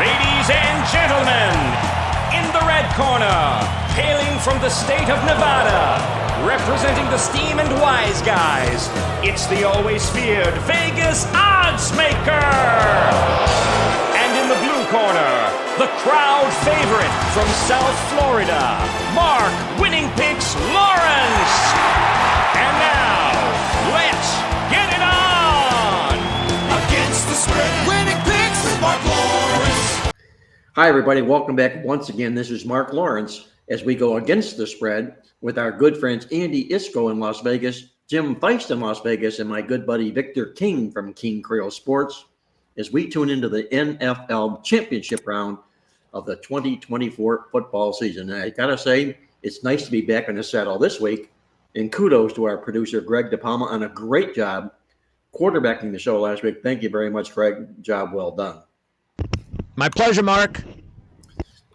Ladies and gentlemen, in the red corner, hailing from the state of Nevada, representing the Steam and Wise Guys, it's the always feared Vegas Odds Maker. And in the blue corner, the crowd favorite from South Florida, Marc Winning Picks Lawrence. And now, let's get it on! Against the spread, Winning Picks with Marc Lawrence. Hi, everybody. Welcome back once again. This is Marc Lawrence as we go against the spread with our good friends Andy Iskoe in Las Vegas, Jim Feist in Las Vegas, and my good buddy Victor King from King Creole Sports as we tune into the NFL championship round of the 2024 football season. And I got to say, it's nice to be back in the saddle this week. And kudos to our producer, Greg DePalma, on a great job quarterbacking the show last week. Thank you very much, Greg. Job well done. My pleasure, Mark.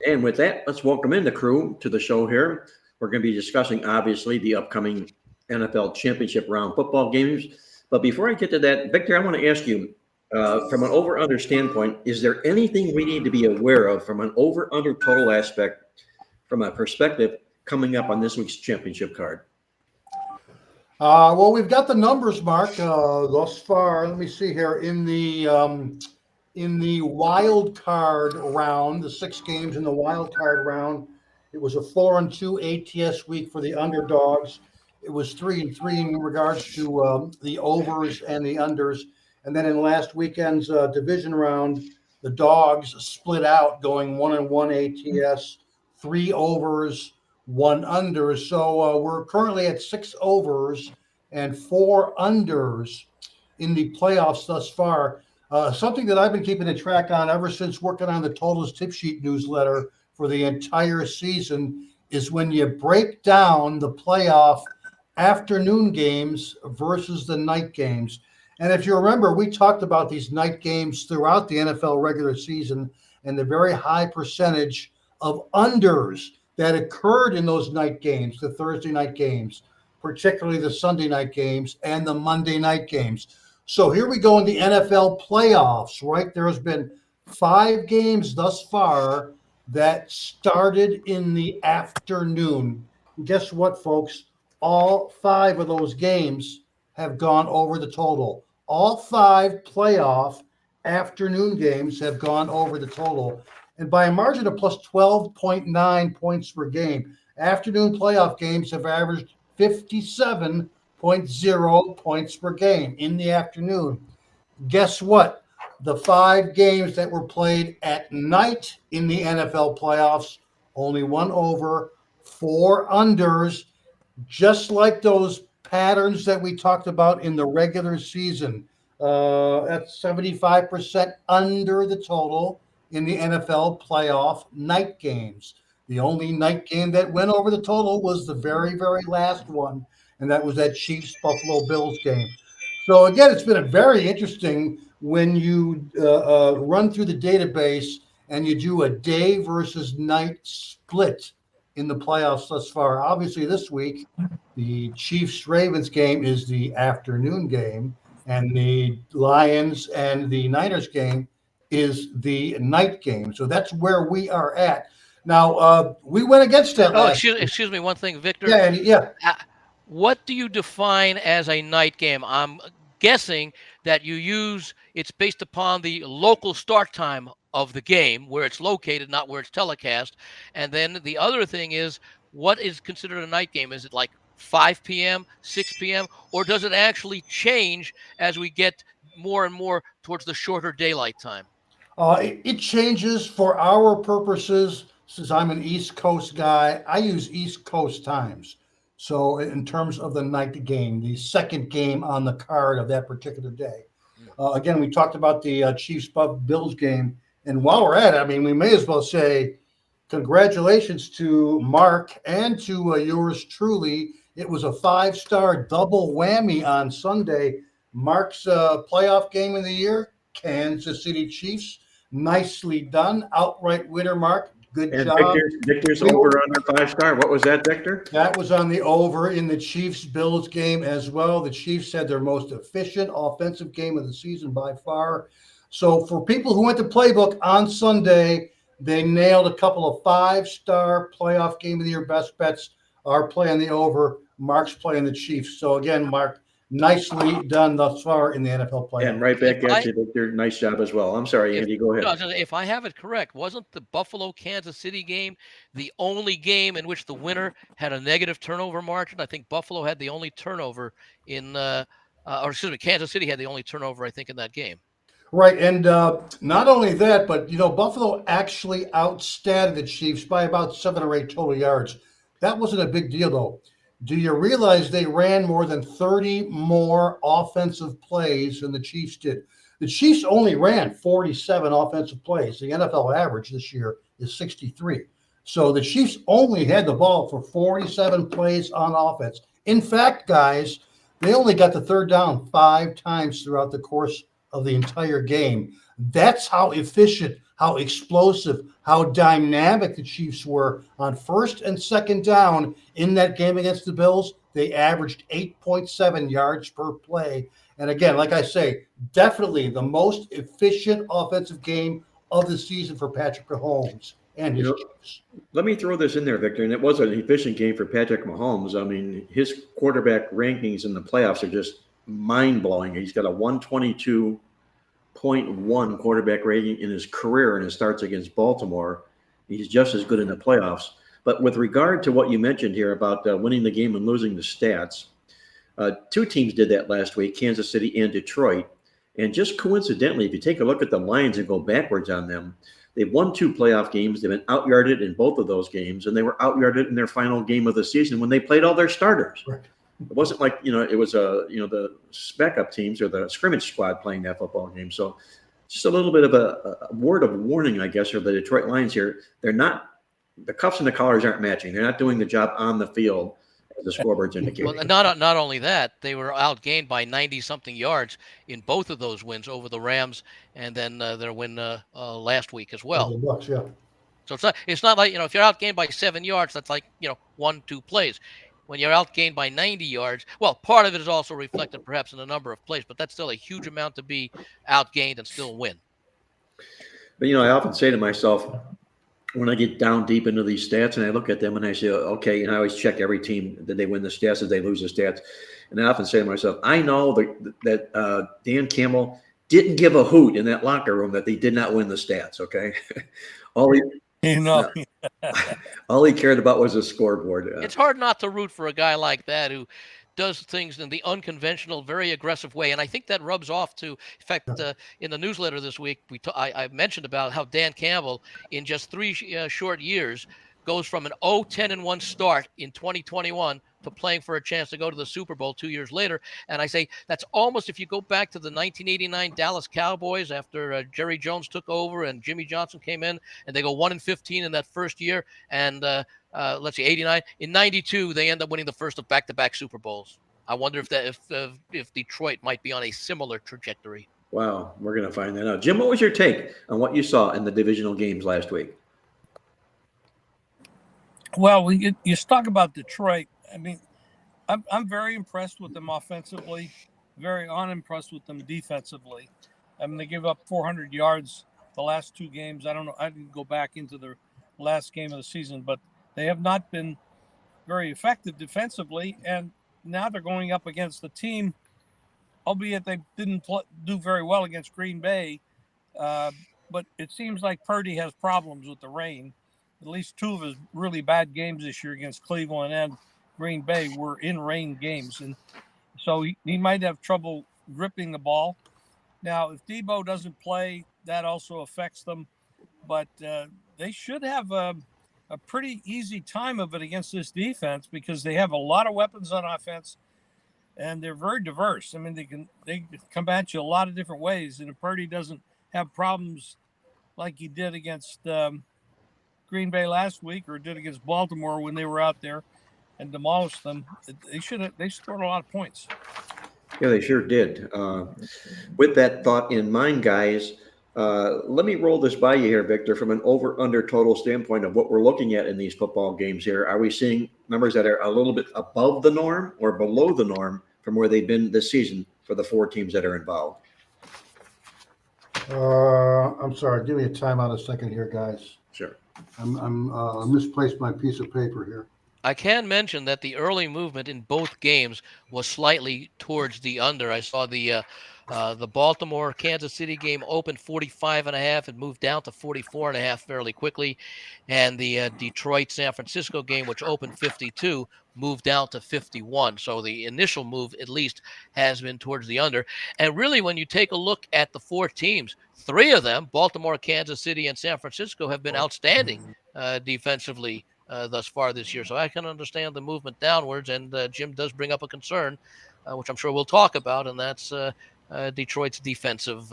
And with that, let's welcome in the crew to the show here. We're going to be discussing, obviously, the upcoming NFL championship round football games. But before I get to that, Victor, I want to ask you, from an over-under standpoint, is there anything we need to be aware of from an over-under total aspect, from a perspective, coming up on this week's championship card? Well, we've got the numbers, Mark, thus far. Let me see here. In the wild card round, the 6 games in the wild card round, it was a 4-2 ATS week for the underdogs. It was 3-3 in regards to the overs and the unders. And then in last weekend's division round, the dogs split out, going 1-1 ATS, 3 overs, 1 under. So we're currently at 6 overs and 4 unders in the playoffs thus far. Something that I've been keeping a track on ever since working on the Totals Tip Sheet newsletter for the entire season is when you break down the playoff afternoon games versus the night games. And if you remember, we talked about these night games throughout the NFL regular season and the very high percentage of unders that occurred in those night games, the Thursday night games, particularly the Sunday night games and the Monday night games. So here we go in the NFL playoffs, right? There has been 5 games thus far that started in the afternoon. And guess what, folks? All 5 of those games have gone over the total. All 5 playoff afternoon games have gone over the total, and by a margin of plus 12.9 points per game. Afternoon playoff games have averaged 57.0 points per game in the afternoon. Guess what? The 5 games that were played at night in the NFL playoffs, only 1 over, 4 unders, just like those patterns that we talked about in the regular season. That's 75% under the total in the NFL playoff night games. The only night game that went over the total was the very, very last one, and that was that Chiefs-Buffalo Bills game. So, again, it's been a very interesting when you run through the database and you do a day versus night split in the playoffs thus far. Obviously, this week, the Chiefs-Ravens game is the afternoon game, and the Lions and the Niners game is the night game. So that's where we are at. Now, we went against that last week. Excuse me, one thing, Victor. Yeah. What do you define as a night game? I'm guessing that it's based upon the local start time of the game, where it's located, not where it's telecast. And then the other thing is, what is considered a night game? Is it like 5 p.m., 6 p.m., or does it actually change as we get more and more towards the shorter daylight time? It changes for our purposes. Since I'm an East Coast guy, I use East Coast times. So in terms of the night game, the second game on the card of that particular day. Again, we talked about the Chiefs-Bills game. And while we're at it, I mean, we may as well say congratulations to Mark and to yours truly. It was a 5-star double whammy on Sunday. Mark's playoff game of the year, Kansas City Chiefs. Nicely done. Outright winner, Mark. Good job. Victor's over under 5-star. What was that, Victor? That was on the over in the Chiefs-Bills game as well. The Chiefs had their most efficient offensive game of the season by far. So for people who went to Playbook on Sunday, they nailed a couple of 5-star playoff game of the year best bets. Our play on the over, Mark's playing the Chiefs. So again, Mark, nicely done thus far in the NFL playoff. And right back at you, Victor. Nice job as well. I'm sorry, Andy. Go ahead. No, if I have it correct, wasn't the Buffalo Kansas City game the only game in which the winner had a negative turnover margin? I think Buffalo had the only turnover Kansas City had the only turnover, I think, in that game. Right, and not only that, but Buffalo actually outstatted the Chiefs by about 7 or 8 total yards. That wasn't a big deal, though. Do you realize they ran more than 30 more offensive plays than the Chiefs did? The Chiefs only ran 47 offensive plays. The NFL average this year is 63. So the Chiefs only had the ball for 47 plays on offense. In fact, guys, they only got the third down 5 times throughout the course of the entire game. That's how efficient, how explosive, how dynamic the Chiefs were on first and second down in that game against the Bills. They averaged 8.7 yards per play. And again, like I say, definitely the most efficient offensive game of the season for Patrick Mahomes and his Chiefs. Let me throw this in there, Victor, and it was an efficient game for Patrick Mahomes. I mean, his quarterback rankings in the playoffs are just mind-blowing. He's got a 122.1 quarterback rating in his career, and it starts against Baltimore. He's just as good in the playoffs. But with regard to what you mentioned here about winning the game and losing the stats, 2 teams did that last week, Kansas City and Detroit. And just coincidentally, if you take a look at the Lions and go backwards on them, they've won 2 playoff games. They've been out-yarded in both of those games, and they were out-yarded in their final game of the season when they played all their starters. Right. It wasn't like, it was the backup teams or the scrimmage squad playing that football game. So just a little bit of a word of warning, I guess, for the Detroit Lions here. They're not, the cuffs and the collars aren't matching. They're not doing the job on the field as the scoreboards indicate. Well, not only that, they were outgained by 90-something yards in both of those wins over the Rams and then their win last week as well. The Bucs, yeah. So it's not like, if you're outgained by 7 yards, that's like, 1-2 plays. When you're outgained by 90 yards, well, part of it is also reflected perhaps in the number of plays, but that's still a huge amount to be outgained and still win. But, I often say to myself, when I get down deep into these stats and I look at them and I say, okay, and I always check every team, did they win the stats, did they lose the stats? And I often say to myself, I know that Dan Campbell didn't give a hoot in that locker room that they did not win the stats, okay? All he cared about was the scoreboard. It's hard not to root for a guy like that who does things in the unconventional, very aggressive way. And I think that rubs off to, in fact, in the newsletter this week, I mentioned about how Dan Campbell, in just 3 short years, goes from an 0-10-1 start in 2021 to playing for a chance to go to the Super Bowl 2 years later. And I say that's almost, if you go back to the 1989 Dallas Cowboys after Jerry Jones took over and Jimmy Johnson came in, and they go 1-15 in that first year. And let's see, 89. In 92, they end up winning the first of back-to-back Super Bowls. I wonder if Detroit might be on a similar trajectory. Wow, we're going to find that out. Jim, what was your take on what you saw in the divisional games last week? Well, you talk about Detroit. I mean, I'm very impressed with them offensively, very unimpressed with them defensively. I mean, they give up 400 yards the last 2 games. I don't know. I didn't go back into the last game of the season, but they have not been very effective defensively. And now they're going up against the team, albeit they didn't do very well against Green Bay. But it seems like Purdy has problems with the rain. At least 2 of his really bad games this year against Cleveland and Green Bay were in rain games. And so he might have trouble gripping the ball. Now, if Debo doesn't play, that also affects them. But they should have a pretty easy time of it against this defense because they have a lot of weapons on offense and they're very diverse. I mean, they can come at you a lot of different ways. And if Purdy doesn't have problems like he did against Green Bay last week or did against Baltimore when they were out there and demolished them, they scored a lot of points. Yeah, they sure did. With that thought in mind, guys, let me roll this by you here, Victor, from an over-under total standpoint of what we're looking at in these football games here. Are we seeing numbers that are a little bit above the norm or below the norm from where they've been this season for the 4 teams that are involved? I'm sorry. Give me a timeout a second here, guys. Sure. I'm misplaced my piece of paper here. I can mention that the early movement in both games was slightly towards the under. I saw the Baltimore Kansas City game open 45.5 and moved down to 44.5 fairly quickly, and the Detroit San Francisco game, which opened 52, moved down to 51. So the initial move, at least, has been towards the under. And really, when you take a look at the four teams, three of them, Baltimore, Kansas City, and San Francisco, have been outstanding defensively thus far this year. So I can understand the movement downwards. And Jim does bring up a concern, which I'm sure we'll talk about, and that's Detroit's defensive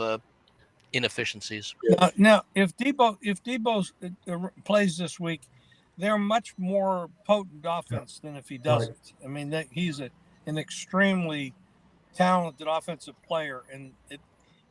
inefficiencies. Now, if Debo plays this week, they're much more potent offense than if he doesn't. I mean, he's an extremely talented offensive player, and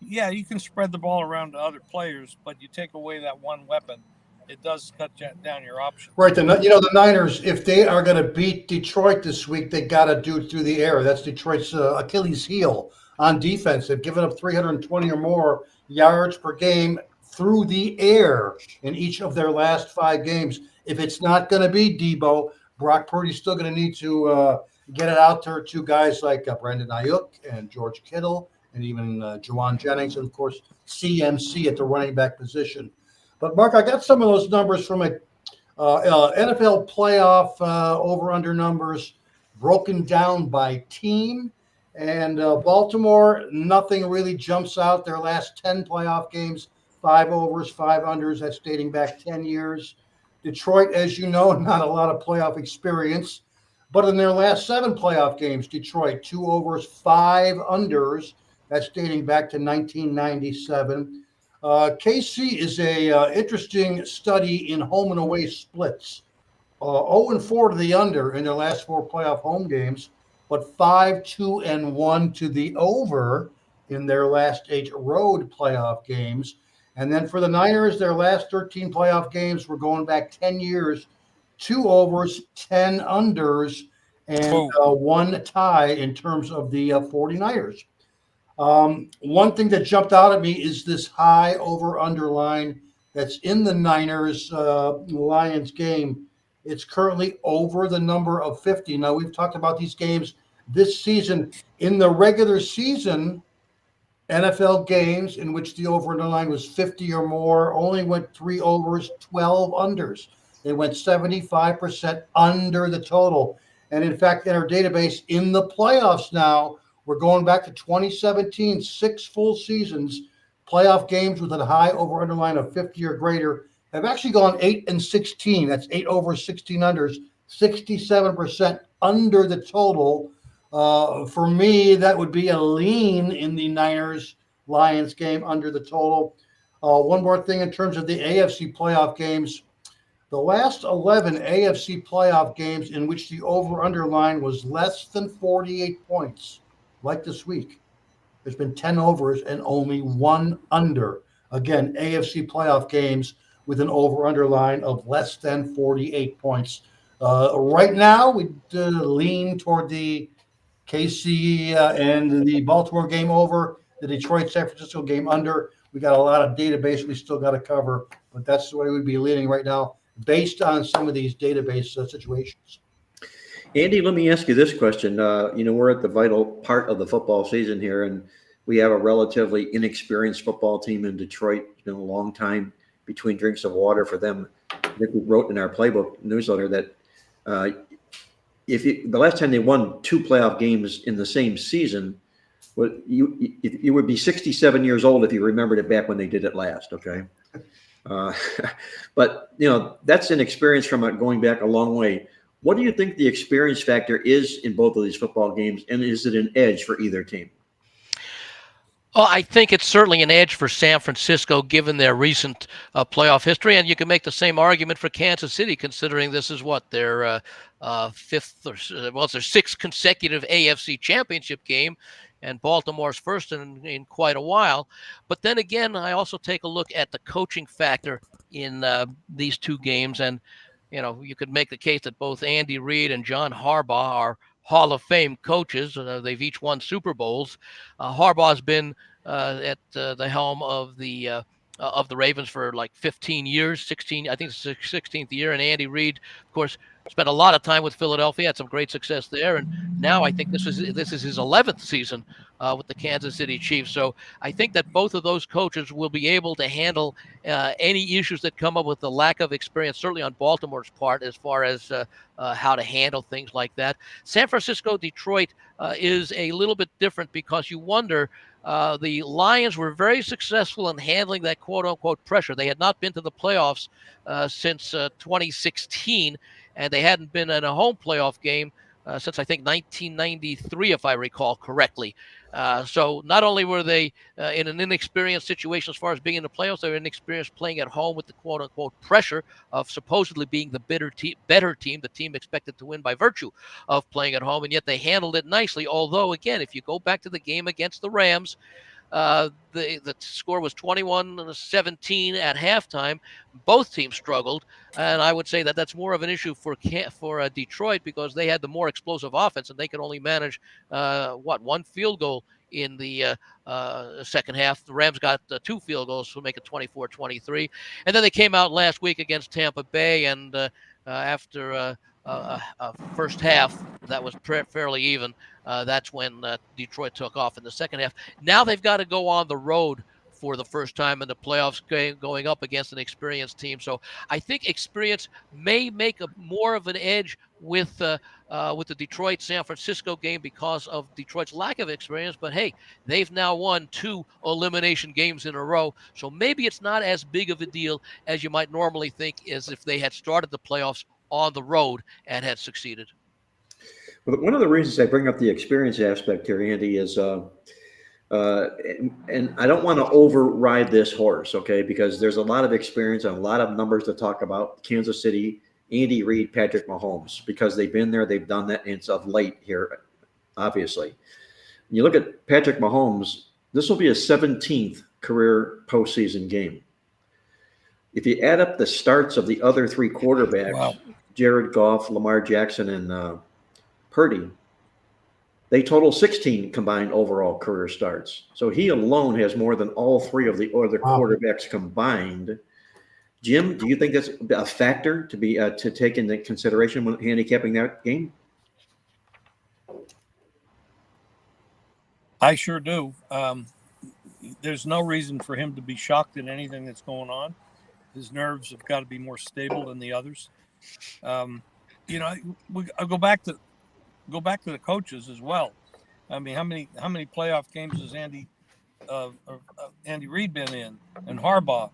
you can spread the ball around to other players, but you take away that one weapon, it does cut down your options. Right. The Niners, if they are going to beat Detroit this week, they got to do it through the air. That's Detroit's Achilles heel on defense. They've given up 320 or more yards per game through the air in each of their last 5 games. If it's not going to be Debo, Brock Purdy's still going to need to get it out there to guys like Brandon Ayuk and George Kittle and even Juwan Jennings, and, of course, CMC at the running back position. But, Mark, I got some of those numbers from a NFL playoff over-under numbers broken down by team. And Baltimore, nothing really jumps out. Their last 10 playoff games, 5 overs, 5 unders. That's dating back 10 years. Detroit, as you know, not a lot of playoff experience. But in their last 7 playoff games, Detroit, 2 overs, 5 unders. That's dating back to 1997. KC is a interesting study in home and away splits. 0-4 to the under in their last 4 playoff home games, but 5-2-1 to the over in their last 8 road playoff games. And then for the Niners, their last 13 playoff games, we're going back 10 years, 2 overs, 10 unders, and 1 tie in terms of the 49ers. One thing that jumped out at me is this high over-under line that's in the Niners Lions game. It's currently over the number of 50. Now, we've talked about these games this season. In the regular season, NFL games in which the over-under line was 50 or more only went 3 overs, 12 unders. They went 75% under the total. And in fact, in our database, in the playoffs now, we're going back to 2017, 6 full seasons, playoff games with a high over-under line of 50 or greater have actually gone 8-16. That's 8 overs, 16 unders, 67% under the total. For me, that would be a lean in the Niners-Lions game under the total. One more thing in terms of the AFC playoff games. The last 11 AFC playoff games in which the over-under line was less than 48 points, like this week, there's been 10 overs and only 1 under. Again, AFC playoff games with an over-under line of less than 48 points. Right now, we lean toward the KC and the Baltimore game over, the Detroit-San Francisco game under. We got a lot of database we still got to cover, but that's the way we'd be leaning right now based on some of these database situations. Andy, let me ask you this question. We're at the vital part of the football season here, and we have a relatively inexperienced football team in Detroit. It's been a long time between drinks of water for them. I think we wrote in our playbook newsletter that the last time they won 2 playoff games in the same season, you would be 67 years old if you remembered it back when they did it last. Okay. But that's an experience from going back a long way. What do you think the experience factor is in both of these football games, and is it an edge for either team? Well, I think it's certainly an edge for San Francisco given their recent playoff history, and you can make the same argument for Kansas City considering this is their it's their 6th consecutive AFC championship game, and Baltimore's first in quite a while. But then again, I also take a look at the coaching factor in these 2 games, and you could make the case that both Andy Reid and John Harbaugh are Hall of Fame coaches. They've each won Super Bowls. Harbaugh's been at the helm of the Ravens for like 15 years, 16. I think it's the 16th year. And Andy Reid, of course, spent a lot of time with Philadelphia, had some great success there, and now I think this is his 11th season with the Kansas City Chiefs. So I think that both of those coaches will be able to handle any issues that come up with the lack of experience, certainly on Baltimore's part, as far as how to handle things like that. San Francisco, Detroit is a little bit different because you wonder. The Lions were very successful in handling that quote-unquote pressure. They had not been to the playoffs since 2016, and they hadn't been in a home playoff game since I think 1993, if I recall correctly. So not only were they in an inexperienced situation as far as being in the playoffs, they were inexperienced playing at home with the quote-unquote pressure of supposedly being the better team, the team expected to win by virtue of playing at home, and yet they handled it nicely. Although, again, if you go back to the game against the Rams, the score was 21-17 at halftime. Both teams struggled, and I would say that that's more of an issue for Detroit because they had the more explosive offense and they could only manage one field goal in the second half. The Rams got 2 field goals to make it 24-23, and then they came out last week against Tampa Bay, and after first half that was fairly even. That's when Detroit took off in the second half. Now they've got to go on the road for the first time in the playoffs, going up against an experienced team. So I think experience may make more of an edge with the Detroit-San Francisco game because of Detroit's lack of experience. But hey, they've now won 2 elimination games in a row. So maybe it's not as big of a deal as you might normally think as if they had started the playoffs on the road and had succeeded. Well, one of the reasons I bring up the experience aspect here, Andy, is, and I don't want to override this horse, okay, because there's a lot of experience and a lot of numbers to talk about. Kansas City, Andy Reid, Patrick Mahomes, because they've been there, they've done that, and it's of late here, obviously. When you look at Patrick Mahomes, this will be a 17th career postseason game. If you add up the starts of the other 3 quarterbacks, wow, Jared Goff, Lamar Jackson, and Purdy, they total 16 combined overall career starts. So he alone has more than all 3 of the other quarterbacks combined. Jim, do you think that's a factor to be to take into consideration when handicapping that game? I sure do. There's no reason for him to be shocked at anything that's going on. His nerves have got to be more stable than the others. I'll go back to the coaches as well. I mean, how many playoff games has Andy Reid been in, and Harbaugh,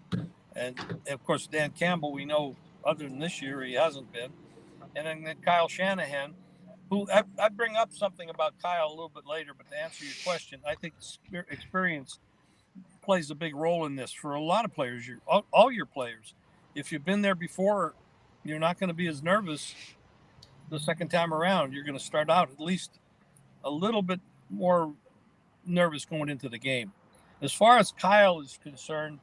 and of course Dan Campbell? We know other than this year he hasn't been, and then Kyle Shanahan, who I bring up something about Kyle a little bit later. But to answer your question, I think experience plays a big role in this for a lot of players. All your players, if you've been there before, you're not going to be as nervous the second time around. You're going to start out at least a little bit more nervous going into the game. As far as Kyle is concerned,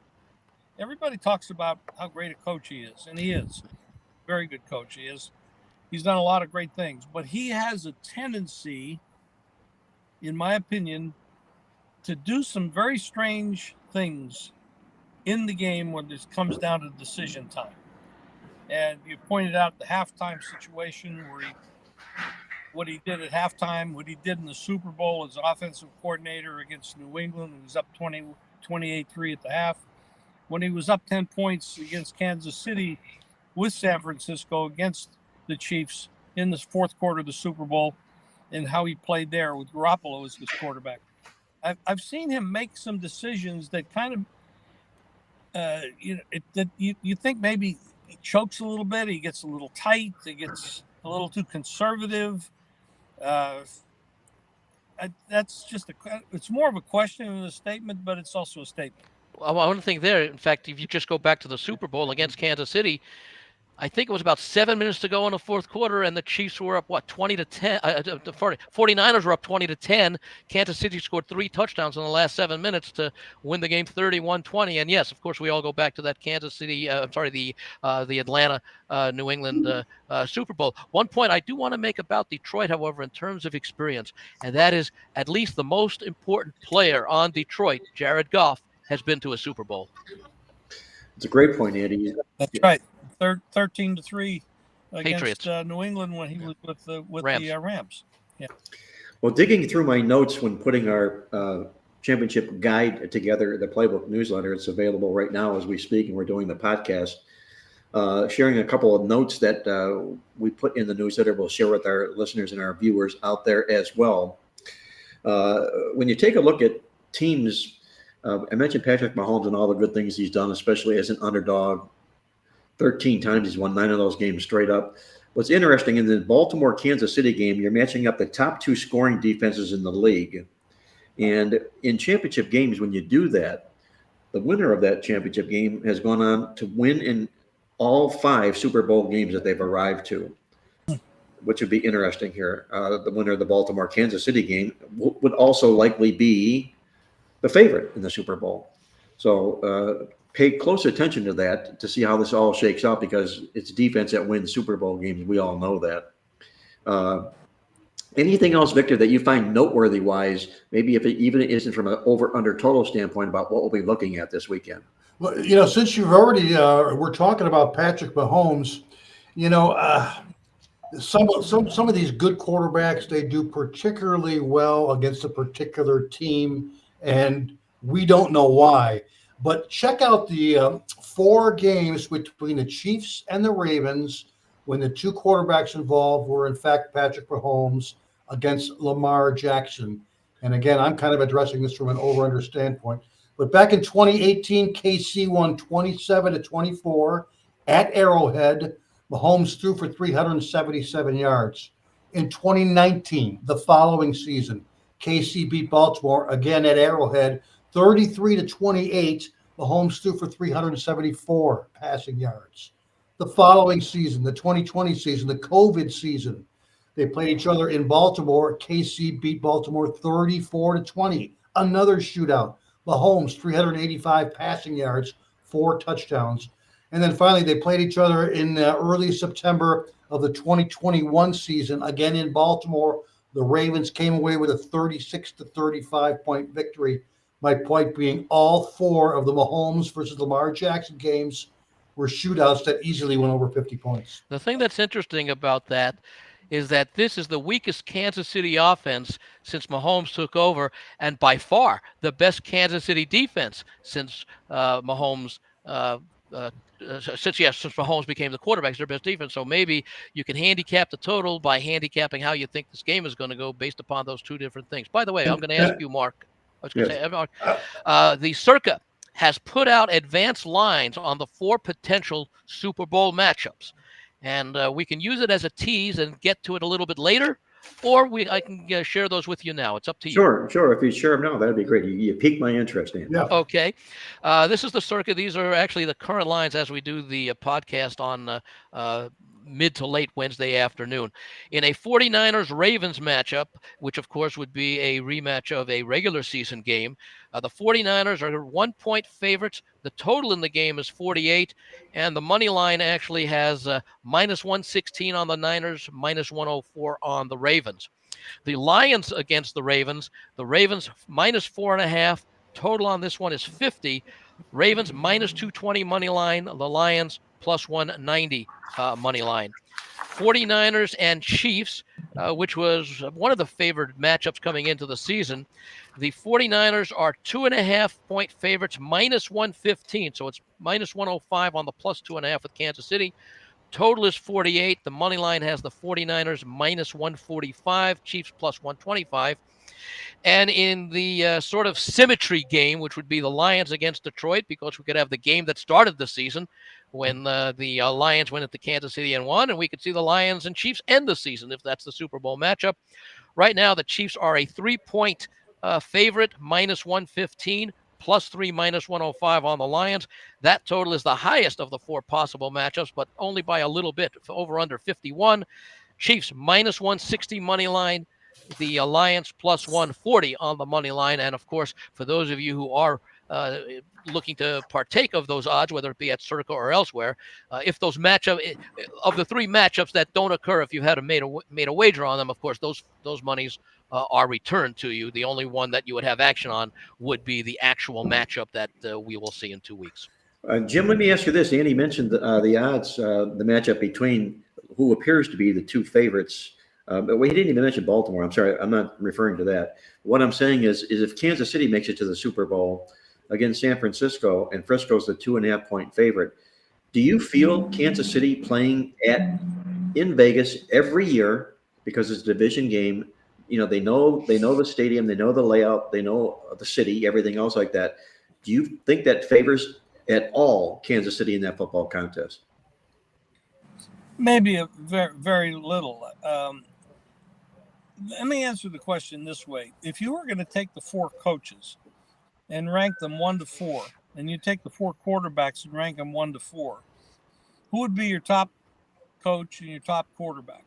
everybody talks about how great a coach he is, and he is a very good coach. He's done a lot of great things, but he has a tendency, in my opinion, to do some very strange things in the game when it comes down to decision time. And you pointed out the halftime situation where what he did at halftime, what he did in the Super Bowl as offensive coordinator against New England. He was up 28-3 at the half. When he was up 10 points against Kansas City with San Francisco against the Chiefs in the fourth quarter of the Super Bowl, and how he played there with Garoppolo as his quarterback. I've seen him make some decisions that kind of, you think maybe he chokes a little bit, he gets a little tight, he gets a little too conservative. That's just it's more of a question than a statement, but it's also a statement. Well, one thing there, in fact, if you just go back to the Super Bowl against Kansas City, I think it was about 7 minutes to go in the fourth quarter, and the Chiefs were up, 20-10? 49ers were up 20-10. Kansas City scored 3 touchdowns in the last 7 minutes to win the game 31-20. And yes, of course, we all go back to that the Atlanta, New England Super Bowl. One point I do want to make about Detroit, however, in terms of experience, and that is at least the most important player on Detroit, Jared Goff, has been to a Super Bowl. It's a great point, Andy. That's right. 13-3 Patriots. against New England when he was with the Rams. Yeah. Well, digging through my notes when putting our championship guide together, the Playbook newsletter, it's available right now as we speak, and we're doing the podcast. Sharing a couple of notes that we put in the newsletter, we'll share with our listeners and our viewers out there as well. When you take a look at teams, I mentioned Patrick Mahomes and all the good things he's done, especially as an underdog. 13 times he's won 9 of those games straight up. What's interesting in the Baltimore-Kansas City game, you're matching up the top 2 scoring defenses in the league. And in championship games, when you do that, the winner of that championship game has gone on to win in all 5 Super Bowl games that they've arrived to, which would be interesting here. The winner of the Baltimore-Kansas City game would also likely be the favorite in the Super Bowl. So pay close attention to that to see how this all shakes out, because it's defense that wins Super Bowl games. We all know that. Anything else, Victor, that you find noteworthy wise, maybe if it even isn't from an over-under total standpoint, about what we'll be looking at this weekend? Well, since you've already, we're talking about Patrick Mahomes, some of these good quarterbacks, they do particularly well against a particular team, and we don't know why. But check out the 4 games between the Chiefs and the Ravens when the 2 quarterbacks involved were, in fact, Patrick Mahomes against Lamar Jackson. And again, I'm kind of addressing this from an over-under standpoint. But back in 2018, KC won 27-24 at Arrowhead. Mahomes threw for 377 yards. In 2019, the following season, KC beat Baltimore again at Arrowhead, 33-28. Mahomes threw for 374 passing yards. The following season, the 2020 season, the COVID season, they played each other in Baltimore. KC beat Baltimore 34-20. Another shootout. Mahomes, 385 passing yards, 4 touchdowns. And then finally, they played each other in early September of the 2021 season, again in Baltimore. The Ravens came away with a 36-35 point victory. My point being, all 4 of the Mahomes versus Lamar Jackson games were shootouts that easily went over 50 points. The thing that's interesting about that is that this is the weakest Kansas City offense since Mahomes took over, and by far the best Kansas City defense since Mahomes became the quarterback. It's their best defense. So maybe you can handicap the total by handicapping how you think this game is going to go based upon those 2 different things. By the way, I'm going to ask you, Mark. I was going to say, Mark, the Circa has put out advanced lines on the 4 potential Super Bowl matchups. And we can use it as a tease and get to it a little bit later, or I can share those with you now. It's up to you. Sure. If you share them now, that'd be great. You piqued my interest, Andy. Yeah. Okay. This is the Circa. These are actually the current lines as we do the podcast on mid to late Wednesday afternoon. In a 49ers-Ravens matchup, which of course would be a rematch of a regular season game, the 49ers are 1-point favorites. The total in the game is 48, and the money line actually has -116 on the Niners, -104 on the Ravens. The Lions against the Ravens -4.5. Total on this one is 50. Ravens -220 money line. The Lions +190 money line. 49ers and Chiefs, which was one of the favored matchups coming into the season. The 49ers are 2.5-point favorites, -115. So it's -105 on the +2.5 with Kansas City. Total is 48. The money line has the 49ers -145, Chiefs +125. And in the sort of symmetry game, which would be the Lions against Detroit, because we could have the game that started the season when the Lions went into Kansas City and won, and we could see the Lions and Chiefs end the season if that's the Super Bowl matchup. Right now, the Chiefs are a 3-point favorite, -115, +3, -105 on the Lions. That total is the highest of the 4 possible matchups, but only by a little bit, over under 51. Chiefs -160 money line. The Lions +140 on the money line. And of course, for those of you who are looking to partake of those odds, whether it be at Circa or elsewhere, if those of the 3 matchups that don't occur, if you had made a wager on them, of course, those monies are returned to you. The only one that you would have action on would be the actual matchup that we will see in 2 weeks. Jim, let me ask you this. Andy mentioned the odds, the matchup between who appears to be the 2 favorites. But he didn't even mention Baltimore. I'm sorry, I'm not referring to that. What I'm saying is if Kansas City makes it to the Super Bowl against San Francisco, and Frisco's the 2.5-point favorite, do you feel Kansas City playing in Vegas every year, because it's a division game? You know, they know the stadium, they know the layout, they know the city, everything else like that. Do you think that favors at all Kansas City in that football contest? Maybe a very, very little. Let me answer the question this way. If you were going to take the 4 coaches and rank them 1 to 4, and you take the 4 quarterbacks and rank them 1 to 4, who would be your top coach and your top quarterback?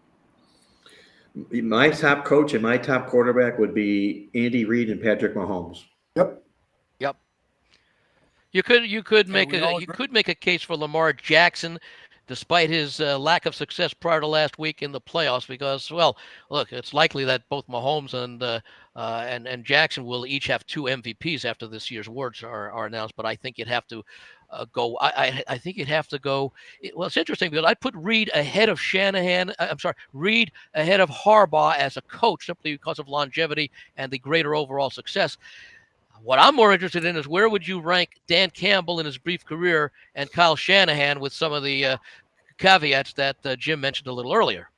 My top coach and my top quarterback would be Andy Reid and Patrick Mahomes. Yep. You could make a case for Lamar Jackson, despite his lack of success prior to last week in the playoffs, because, well, look, it's likely that both Mahomes and Jackson will each have 2 MVPs after this year's awards are announced. But I think you'd have to go. I think you'd have to go. Well, it's interesting because I put Reid ahead of Reid ahead of Harbaugh as a coach, simply because of longevity and the greater overall success. What I'm more interested in is where would you rank Dan Campbell in his brief career and Kyle Shanahan with some of the caveats that Jim mentioned a little earlier?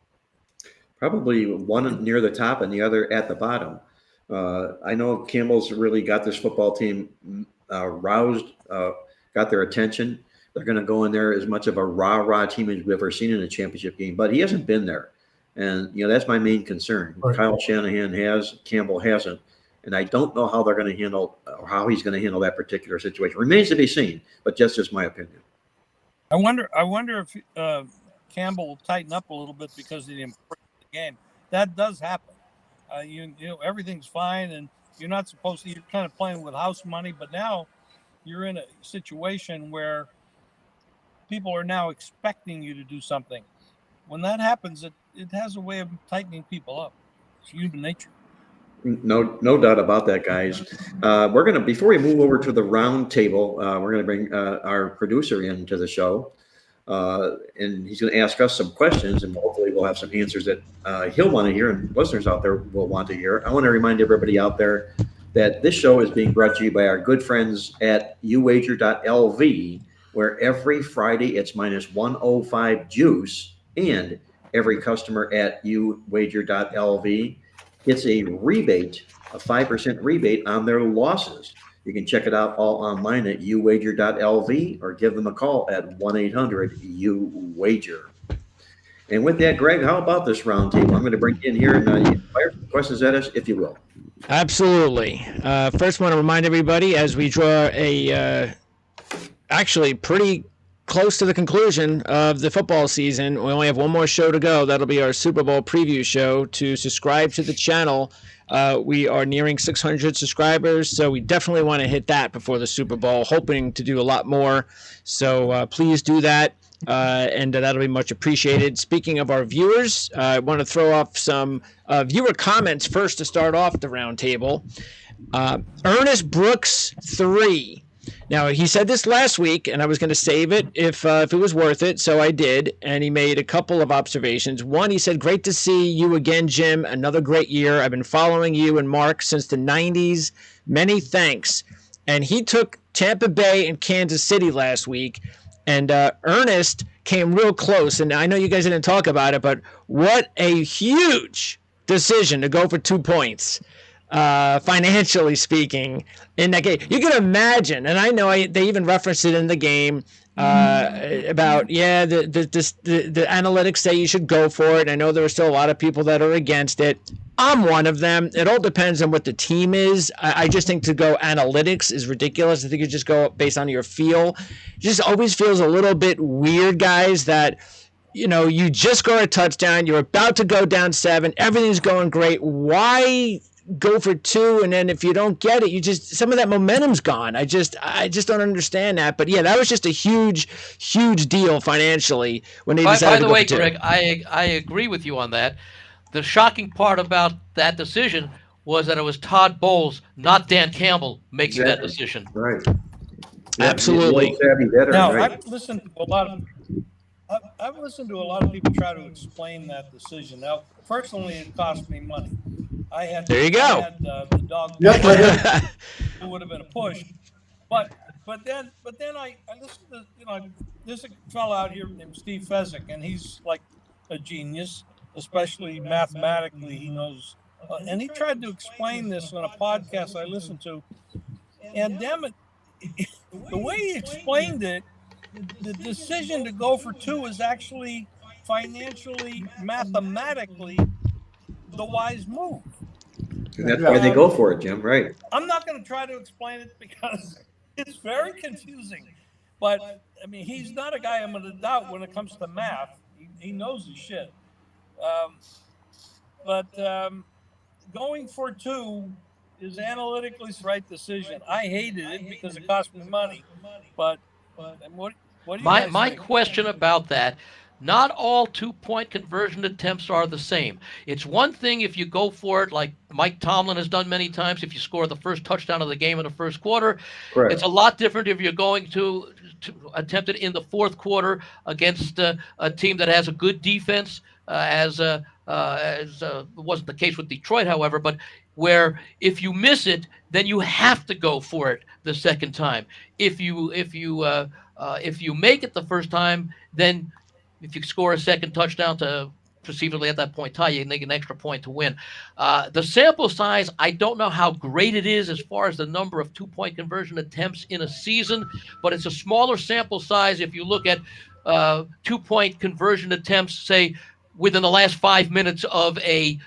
Probably one near the top and the other at the bottom. I know Campbell's really got this football team roused, got their attention. They're going to go in there as much of a rah-rah team as we've ever seen in a championship game, but he hasn't been there. And, that's my main concern. Right. Kyle Shanahan has, Campbell hasn't. And I don't know how they're going to handle, or how he's going to handle that particular situation. Remains to be seen, but just as my opinion. I wonder if Campbell will tighten up a little bit because of the game. That does happen. Everything's fine, and you're not supposed to. You're kind of playing with house money, but now you're in a situation where people are now expecting you to do something. When that happens, it has a way of tightening people up. It's human nature. No doubt about that, guys. We're going to, before we move over to the round table, we're going to bring our producer into the show. And he's going to ask us some questions, and hopefully we'll have some answers that he'll want to hear and listeners out there will want to hear. I want to remind everybody out there that this show is being brought to you by our good friends at uwager.lv, where every Friday it's -105 juice, and every customer at uwager.lv gets a rebate, a 5% rebate on their losses. You can check it out all online at uwager.lv or give them a call at 1-800-UWAGER. And with that, Greg, how about this roundtable? I'm going to bring you in here and fire some questions at us, if you will. Absolutely. First, want to remind everybody as we draw a actually pretty close to the conclusion of the football season. We only have one more show to go. That'll be our Super Bowl preview show. To subscribe to the channel, we are nearing 600 subscribers, so we definitely want to hit that before the Super Bowl, hoping to do a lot more. So please do that, and that'll be much appreciated. Speaking of our viewers, I want to throw off some viewer comments first to start off the roundtable. Ernest Brooks 3. Now, he said this last week, and I was going to save it if it was worth it, so I did, and he made a couple of observations. One, he said, great to see you again, Jim. Another great year. I've been following you and Mark since the 90s. Many thanks. And he took Tampa Bay and Kansas City last week, and Ernest came real close. And I know you guys didn't talk about it, but what a huge decision to go for 2 points. financially speaking, in that game. You can imagine, and I know they even referenced it in the game about the analytics say you should go for it. I know there are still a lot of people that are against it. I'm one of them. It all depends on what the team is. I just think to go analytics is ridiculous. I think you just go based on your feel. It just always feels a little bit weird, guys, that you just score a touchdown, you're about to go down 7, everything's going great. Why go for 2, and then if you don't get it, some of that momentum's gone. I just don't understand that. But yeah, that was just a huge deal financially when they decided to go for 2. By the way, Greg, I agree with you on that. The shocking part about that decision was that it was Todd Bowles, not Dan Campbell, making that decision. Right. Absolutely. Now, I've listened to a lot of people try to explain that decision. Now, personally, it cost me money. There you go. The dog. Yep. It would have been a push, but then I listened to there's a fellow out here named Steve Fezzik, and he's like a genius, especially mathematically. He knows, and he tried to explain this on a podcast I listened to, and damn it, the way he explained it, the decision to go for 2 is actually financially, mathematically, the wise move. And that's why they go for it, Jim. Right. I'm not going to try to explain it because it's very confusing. But, I mean, he's not a guy I'm going to doubt when it comes to math. He knows his shit. Going for 2 is analytically the right decision. I hated it because it cost me money. But what do you guys My think? question about that, not all 2-point conversion attempts are the same. It's one thing if you go for it like Mike Tomlin has done many times, if you score the first touchdown of the game in the first quarter. Correct. It's a lot different if you're going to attempt it in the fourth quarter against a team that has a good defense, as wasn't the case with Detroit, however, but where if you miss it, then you have to go for it the second time. If you make it the first time, then if you score a second touchdown to perceivably at that point tie, you make an extra point to win. The sample size, I don't know how great it is as far as the number of 2-point conversion attempts in a season, but it's a smaller sample size if you look at 2-point conversion attempts, say, within the last 5 minutes of a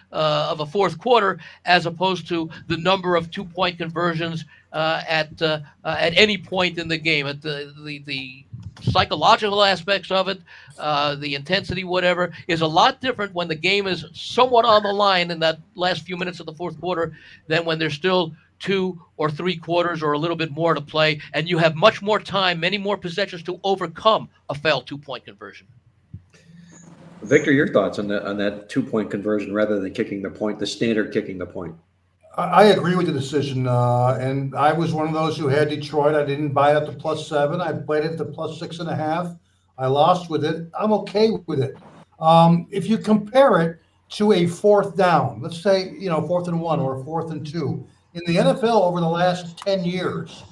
fourth quarter, as opposed to the number of 2-point conversions at any point in the game. At the psychological aspects of it, the intensity, whatever, is a lot different when the game is somewhat on the line in that last few minutes of the fourth quarter than when there's still 2 or 3 quarters or a little bit more to play, and you have much more time, many more possessions to overcome a failed 2-point conversion. Victor, your thoughts on that 2-point conversion rather than kicking the point, the standard kicking the point? I agree with the decision, and I was one of those who had Detroit. I didn't buy it up to +7. I played it to +6.5. I lost with it. I'm okay with it. If you compare it to a 4th down, let's say 4th and 1 or 4th and 2, in the NFL over the last 10 years,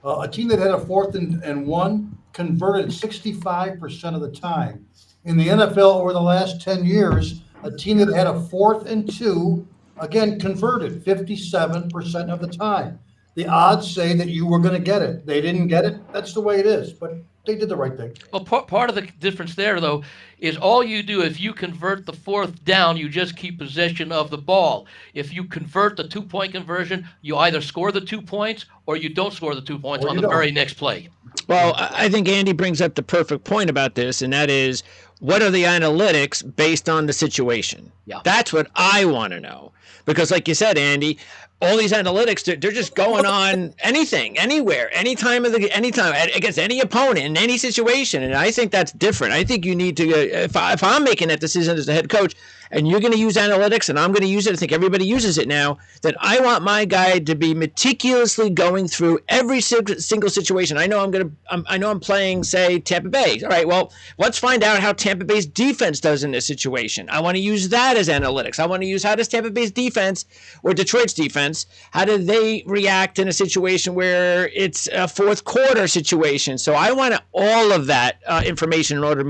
a team that had a 4th and 1 converted 65% of the time. In the NFL over the last 10 years, a team that had a 4th and 2, again, converted 57% of the time. The odds say that you were going to get it. They didn't get it. That's the way it is, but they did the right thing. Well, part of the difference there, though, is all you do, if you convert the 4th down, you just keep possession of the ball. If you convert the 2-point conversion, you either score the 2 points or you don't score the 2 points on the very next play. Well, I think Andy brings up the perfect point about this, and that is, what are the analytics based on the situation? Yeah. That's what I want to know. Because like you said, Andy, all these analytics, they're just going on anything, anywhere, anytime against any opponent in any situation. And I think that's different. I think you need to, if I'm making that decision as the head coach and you're going to use analytics and I'm going to use it, I think everybody uses it now, then I want my guy to be meticulously going through every single situation. I know I'm playing, say, Tampa Bay. All right, well, let's find out how Tampa Tampa Bay's defense does in this situation. I want to use that as analytics. I want to use how does Tampa Bay's defense or Detroit's defense, how do they react in a situation where it's a fourth quarter situation? So I want all of that information in order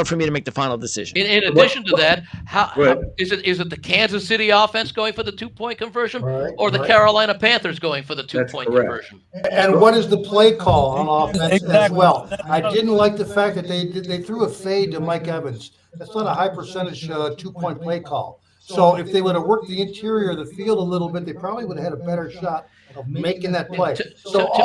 for me to make the final decision. In addition to that, how is it the Kansas City offense going for the 2-point conversion or the Carolina Panthers going for the 2-point conversion? And what is the play call on offense as well? I didn't like the fact that they threw a fade to Mike Evans. That's not a high percentage 2-point play call. So if they would have worked the interior of the field a little bit, they probably would have had a better shot of making that play. To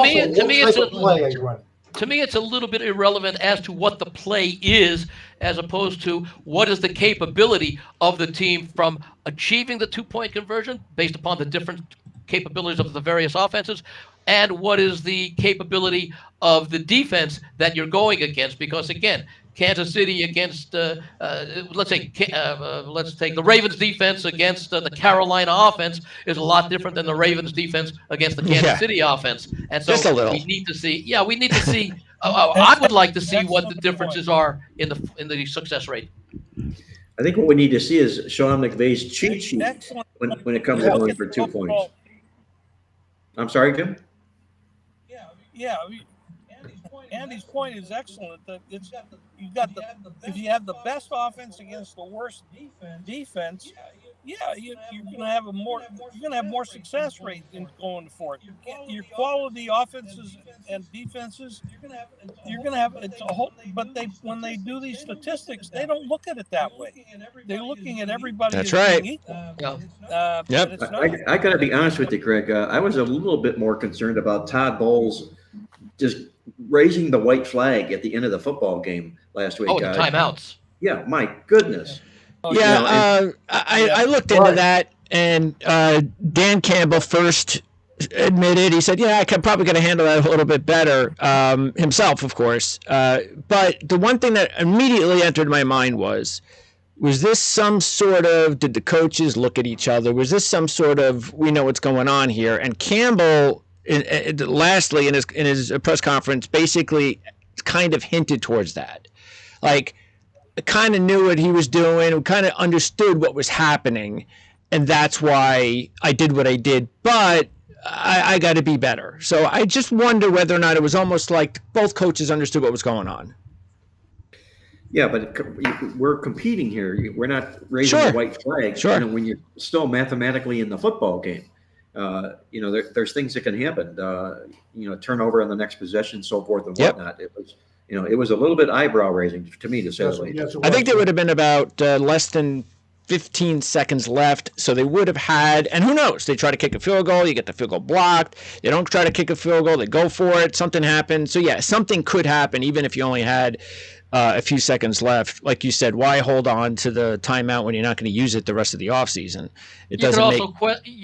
me, it's a little bit irrelevant as to what the play is, as opposed to what is the capability of the team from achieving the 2-point conversion based upon the different capabilities of the various offenses, and what is the capability of the defense that you're going against. Because again, Kansas City against, let's take the Ravens defense against the Carolina offense is a lot different than the Ravens defense against the Kansas City offense. And so we need to see. I would like to see what the differences are in the success rate. I think what we need to see is Sean McVay's cheat sheet when it comes to going for 2 points. I'm sorry, Jim? Yeah. Andy's point is excellent. That if you have the best offense against the worst defense, you're gonna have more success rate in going for it. Your quality offenses and defenses, you're gonna have it's a whole. But when they do these statistics, they don't look at it that way. They're looking at everybody. That's right. Being equal. Yep. I got to be honest with you, Greg. I was a little bit more concerned about Todd Bowles just raising the white flag at the end of the football game last week. Oh, the timeouts. Yeah, my goodness. I looked into that, and Dan Campbell first admitted, he said, I could probably going to handle that a little bit better himself, of course. But the one thing that immediately entered my mind was this some sort of, did the coaches look at each other? Was this some sort of, we know what's going on here? And Campbell, lastly, in his press conference, basically kind of hinted towards that. Like, kind of knew what he was doing, kind of understood what was happening, and that's why I did what I did. But I got to be better. So I just wonder whether or not it was almost like both coaches understood what was going on. Yeah, but we're competing here. We're not raising the white flag. Sure. When you're still mathematically in the football game. There's things that can happen. Turnover on the next possession, so forth and whatnot. It was, it was a little bit eyebrow raising to me, to say the least. I think there would have been about less than 15 seconds left, so they would have had. And who knows? They try to kick a field goal, you get the field goal blocked. They don't try to kick a field goal, they go for it. Something happened. So something could happen, even if you only had a few seconds left. Like you said, why hold on to the timeout when you're not going to use it the rest of the offseason? You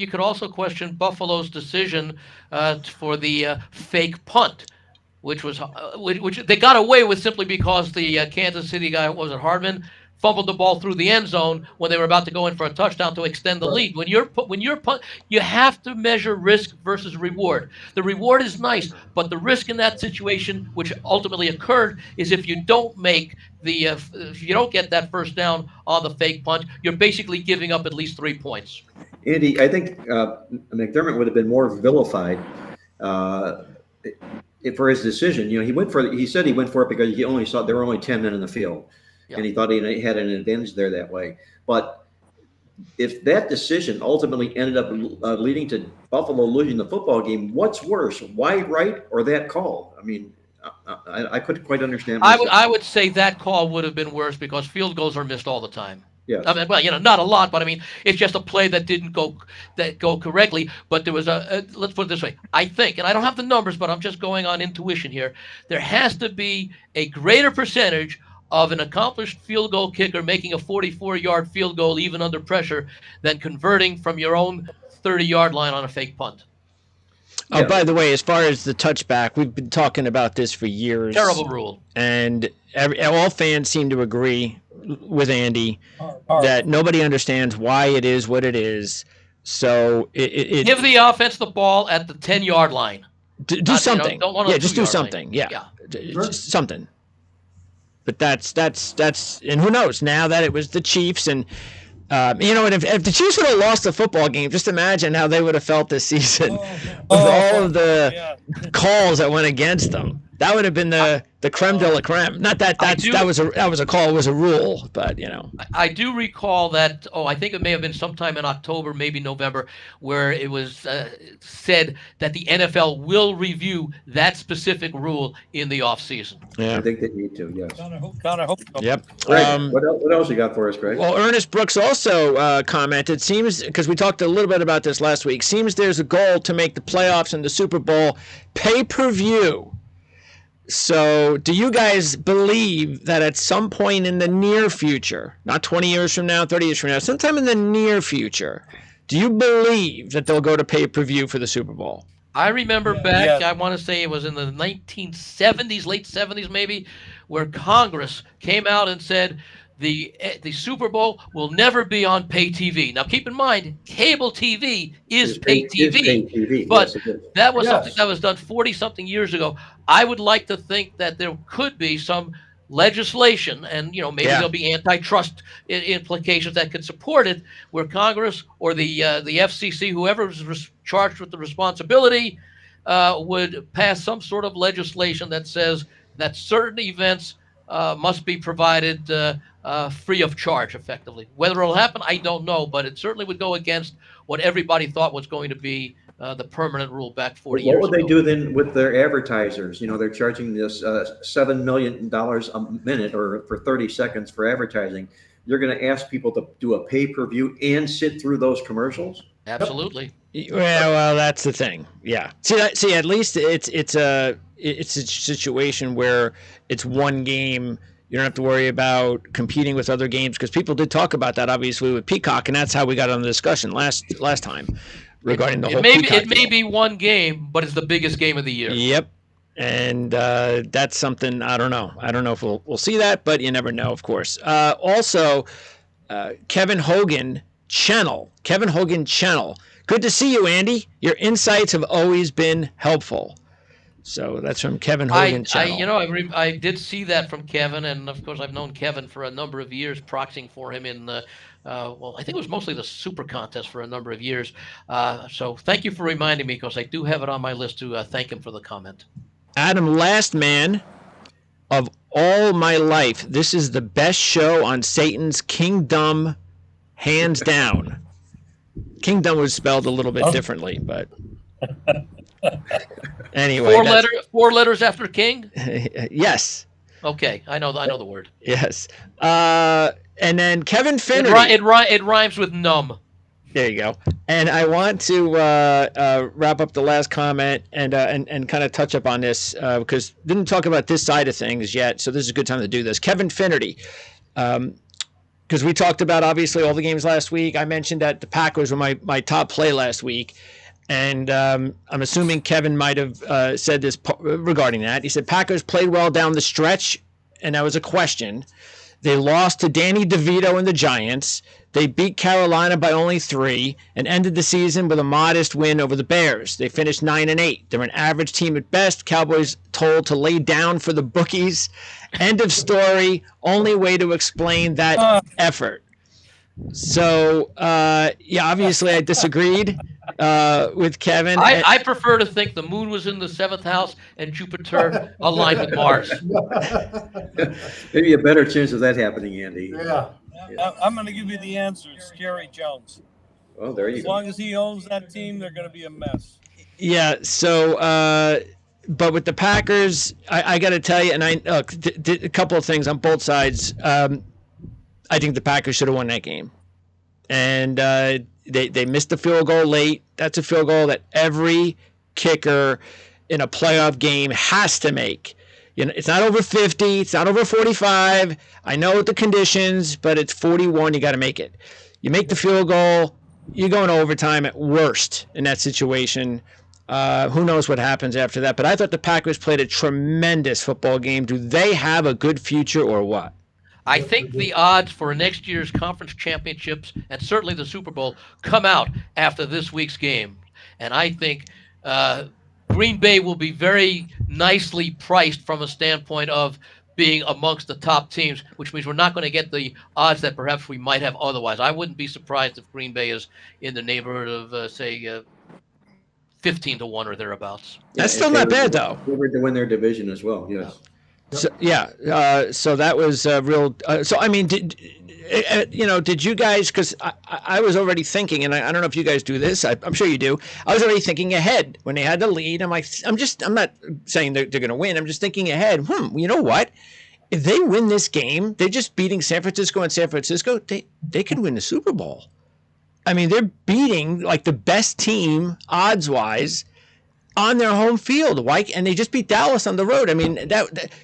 could also question Buffalo's decision for the fake punt, which they got away with simply because the Kansas City guy, was it Hardman, fumbled the ball through the end zone when they were about to go in for a touchdown to extend the lead. When you're punt, you have to measure risk versus reward. The reward is nice, but the risk in that situation, which ultimately occurred, is if you don't make if you don't get that first down on the fake punt, you're basically giving up at least 3 points. Andy, I think McDermott would have been more vilified for his decision. He said he went for it because he only saw there were only 10 men in the field. And he thought he had an advantage there that way. But if that decision ultimately ended up leading to Buffalo losing the football game, what's worse, wide right or that call? I mean, I couldn't quite understand. I would say that call would have been worse because field goals are missed all the time. Yes. I mean, not a lot, but I mean, it's just a play that didn't go correctly. But there was let's put it this way. I think, and I don't have the numbers, but I'm just going on intuition here. There has to be a greater percentage of an accomplished field goal kicker making a 44-yard field goal even under pressure than converting from your own 30-yard line on a fake punt. Oh, by the way, as far as the touchback, we've been talking about this for years. Terrible rule. And all fans seem to agree with Andy that nobody understands why it is what it is. So give the offense the ball at the 10-yard line. Do something. Don't just do something. Line. Yeah. Just something. But that's and who knows now that it was the Chiefs and and if the Chiefs would have lost the football game, just imagine how they would have felt this season with all of the calls that went against them. That would have been the creme de la creme. Not that that was a call, it was a rule, but I do recall that. I think it may have been sometime in October, maybe November, where it was said that the NFL will review that specific rule in the offseason. Yeah, I think they need to. Yes. Gotta hope so. Yep. What else you got for us, Greg? Well, Ernest Brooks also commented, seems, because we talked a little bit about this last week, seems there's a goal to make the playoffs and the Super Bowl pay-per-view. So do you guys believe that at some point in the near future, not 20 years from now, 30 years from now, sometime in the near future, do you believe that they'll go to pay-per-view for the Super Bowl? I remember back, I want to say it was in the 1970s, late 70s maybe, where Congress came out and said the Super Bowl will never be on pay TV. Now, keep in mind, cable TV is pay TV, but that was something that was done 40-something years ago. I would like to think that there could be some legislation, and maybe there'll be antitrust implications that could support it, where Congress or the FCC, whoever is charged with the responsibility, would pass some sort of legislation that says that certain events must be provided free of charge, effectively. Whether it'll happen, I don't know, but it certainly would go against what everybody thought was going to be the permanent rule back 40 years ago. What would they do then with their advertisers? They're charging this $7 million a minute or for 30 seconds for advertising. You're going to ask people to do a pay-per-view and sit through those commercials? Absolutely. Well, that's the thing. Yeah. See, at least it's a situation where it's one game. You don't have to worry about competing with other games, because people did talk about that, obviously, with Peacock, and that's how we got on the discussion last time regarding the whole Peacock It may be one game, but it's the biggest game of the year. Yep. And that's something, I don't know. I don't know if we'll see that, but you never know, of course. Also, Kevin Hogan Channel. Good to see you, Andy. Your insights have always been helpful. So that's from Kevin Hogan Channel. I did see that from Kevin, and of course I've known Kevin for a number of years, proxying for him in I think it was mostly the Super Contest for a number of years. So thank you for reminding me, because I do have it on my list to thank him for the comment. Adam, last man of all my life, this is the best show on Satan's kingdom, hands down. Kingdom was spelled a little bit differently, but anyway. Four letters after king? Yes. Okay, I know the word. Yes. And then Kevin Finnerty. It rhymes with numb. There you go. And I want to wrap up the last comment and kind of touch up on this because didn't talk about this side of things yet, so this is a good time to do this. Kevin Finnerty, because we talked about obviously all the games last week. I mentioned that the Packers were my top play last week, and I'm assuming Kevin might have said this regarding that. He said Packers played well down the stretch, and that was a question. They lost to Danny DeVito and the Giants. They beat Carolina by only 3 and ended the season with a modest win over the Bears. They finished 9-8. They're an average team at best. Cowboys told to lay down for the bookies. End of story. Only way to explain that effort. So, obviously I disagreed with Kevin. I prefer to think the moon was in the 7th house and Jupiter aligned with Mars. Maybe a better chance of that happening, Andy. Yeah. I'm going to give you the answer. It's Jerry Jones. Well, there you As go. long as he owns that team, they're going to be a mess. Yeah, so, but with the Packers, I got to tell you, and a couple of things on both sides. I think the Packers should have won that game. And they missed the field goal late. That's a field goal that every kicker in a playoff game has to make. You know, it's not over 50. It's not over 45. I know the conditions, but it's 41. You got to make it. You make the field goal, you're going to overtime at worst in that situation. Who knows what happens after that? But I thought the Packers played a tremendous football game. Do they have a good future or what? I think the odds for next year's conference championships and certainly the Super Bowl come out after this week's game. And I think Green Bay will be very nicely priced from a standpoint of being amongst the top teams, which means we're not going to get the odds that perhaps we might have otherwise. I wouldn't be surprised if Green Bay is in the neighborhood of, say, 15 to 1 or thereabouts. That's still not bad, though. Favored to win their division as well. Yes. So so that was real. So I mean, did you guys? Because I was already thinking, and I don't know if you guys do this. I'm sure you do. I was already thinking ahead when they had the lead. I'm like, I'm not saying they're going to win. I'm just thinking ahead. You know what? If they win this game, they're just beating San Francisco, and San Francisco, they could win the Super Bowl. I mean, they're beating like the best team odds wise on their home field. Why? And they just beat Dallas on the road. I mean,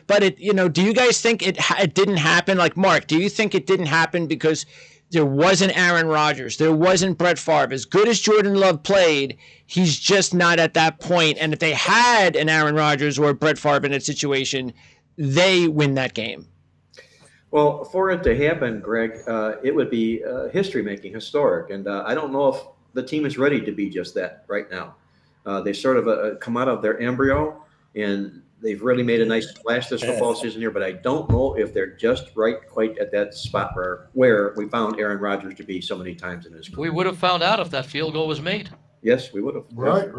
but do you guys think it didn't happen? Like, Mark, do you think it didn't happen because there wasn't Aaron Rodgers, there wasn't Brett Favre? As good as Jordan Love played, he's just not at that point. And if they had an Aaron Rodgers or Brett Favre in that situation, they win that game. Well, for it to happen, Greg, it would be history-making, historic. And I don't know if the team is ready to be just that right now. They sort of come out of their embryo, and they've really made a nice splash this football season here. But I don't know if they're just right quite at that spot where we found Aaron Rodgers to be so many times in his career. We would have found out if that field goal was made. Yes, we would have. Right.